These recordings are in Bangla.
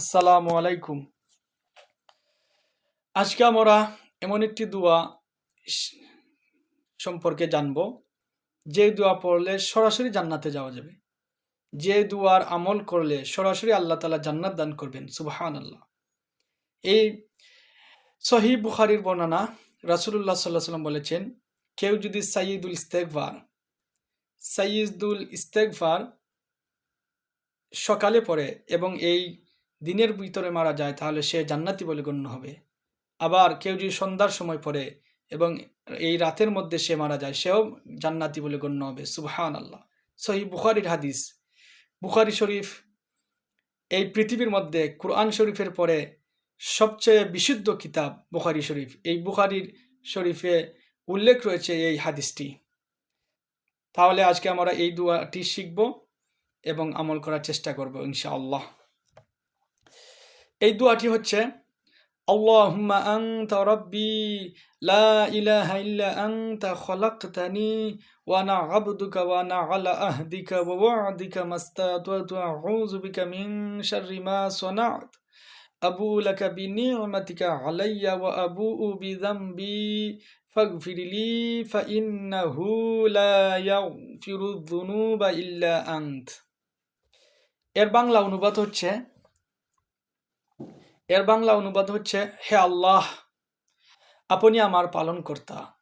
আসসালামু আলাইকুম। আজকে আমরা এমন একটি দোয়া স- সম্পর্কে জানব, যে দোয়া পড়লে সরাসরি জান্নাতে যাওয়া যাবে, যে দোয়ার আমল করলে সরাসরি আল্লাহ তাআলা জান্নাত দান করবেন। সুবহানাল্লাহ। এই সহিহ বুখারীর বর্ণনা, রাসূলুল্লাহ সাল্লাল্লাহু আলাইহি ওয়াসাল্লাম বলেছেন, কেউ যদি সাইয়্যিদুল ইস্তেগফার সকালে পড়ে এবং এই দিনের ভিতরে মারা যায়, তাহলে সে জান্নাতি বলে গণ্য হবে। আবার কেউ যদি সন্ধ্যার সময় পড়ে এবং এই রাতের মধ্যে সে মারা যায়, সেও জান্নাতি বলে গণ্য হবে। সুবহানাল্লাহ। সহিহ বুখারীর হাদিস। বুখারী শরীফ এই পৃথিবীর মধ্যে কুরআন শরীফের পরে সবচেয়ে বিশুদ্ধ কিতাব বুখারী শরীফ। এই বুখারীর শরীফে উল্লেখ রয়েছে এই হাদিসটি। তাহলে আজকে আমরা এই দোয়াটি শিখব এবং আমল করার চেষ্টা করব ইনশাআল্লাহ। এই দোয়াটি হচ্ছে, اللهم أنت ربي لا إله إلا أنت خلقتني وأنا عبدك وأنا على عهدك ووعدك ما استطعت أعوذ بك من شر ما صنعت أبوء لك بنعمتك علي وأبوء بذنبي فاغفر لي فإنه لا يغفر الذنوب إلا أنت। এর বাংলা অনুবাদ হচ্ছে, হে আল্লাহ, আপনি আমার পালনকর্তা,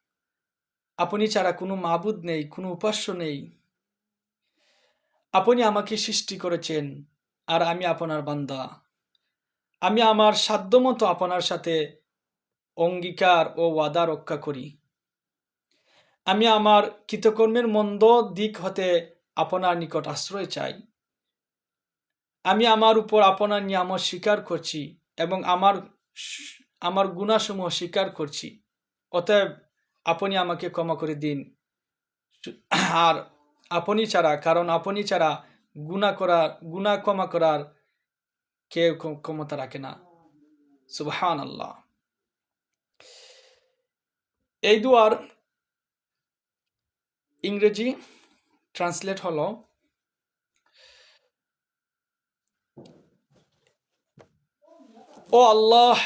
আপনি ছাড়া কোনো মাবুদ নেই, কোনো উপাস্য নেই। আপনি আমাকে সৃষ্টি করেছেন আর আমি আপনার বান্দা। আমি আমার সাধ্যমতো আপনার সাথে অঙ্গীকার ও ওয়াদা রক্ষা করি। আমি আমার কৃতকর্মের মন্দ দিক হতে আপনার নিকট আশ্রয় চাই। আমি আমার উপর আপনার নিয়ামত স্বীকার করছি এবং আমার গুনাহসমূহ স্বীকার করছি। অতএব আপনি আমাকে ক্ষমা করে দিন। আর আপনি ছাড়া গুনাহ ক্ষমা করার কেউ ক্ষমতা রাখে না। সুবহানাল্লাহ। এই দুয়ার ইংরেজি ট্রান্সলেট হলো, ও আল্লাহ,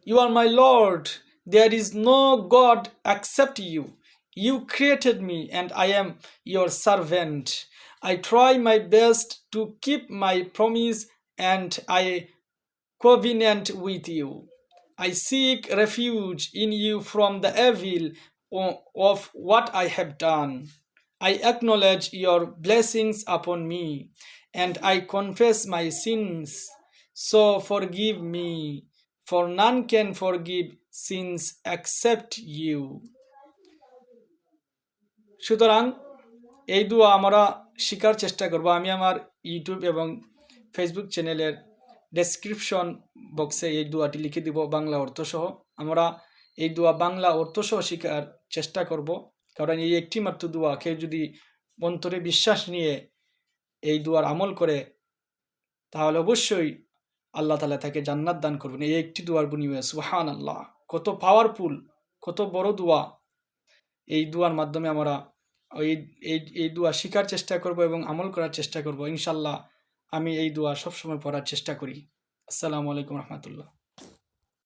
you are my Lord. There is no God except you. You created me and I am your servant. I try my best to keep my promise and I covenant with you. I seek refuge in you from the evil of what I have done. I acknowledge your blessings upon me and I confess my sins. So forgive me, for none can forgive sins except you. সুতরাং এই দোয়া আমরা শিকার চেষ্টা করব। আমি আমার ইউটিউব এবং ফেসবুক চ্যানেলের ডেসক্রিপশন বক্সে এই দোয়াটি লিখে দিব বাংলা অর্থসহ। আমরা এই দোয়া বাংলা অর্থসহ শিকার চেষ্টা করব, কারণ এই একটি মাত্র দোয়া, কেউ যদি অন্তরে বিশ্বাস নিয়ে এই দোয়ার আমল করে, তাহলে অবশ্যই আল্লাহ তাআলা তাকে জান্নাত দান করবেন এই একটি দোয়ার বিনিময়ে। সুবহানাল্লাহ। কত পাওয়ারফুল, কত বড় দোয়া। এই দোয়ার মাধ্যমে আমরা এই দোয়া শিকার চেষ্টা করব এবং আমল করার চেষ্টা করব ইনশাল্লাহ। আমি এই দোয়া সবসময় পড়ার চেষ্টা করি। আসসালামু আলাইকুম রহমতুল্লাহ।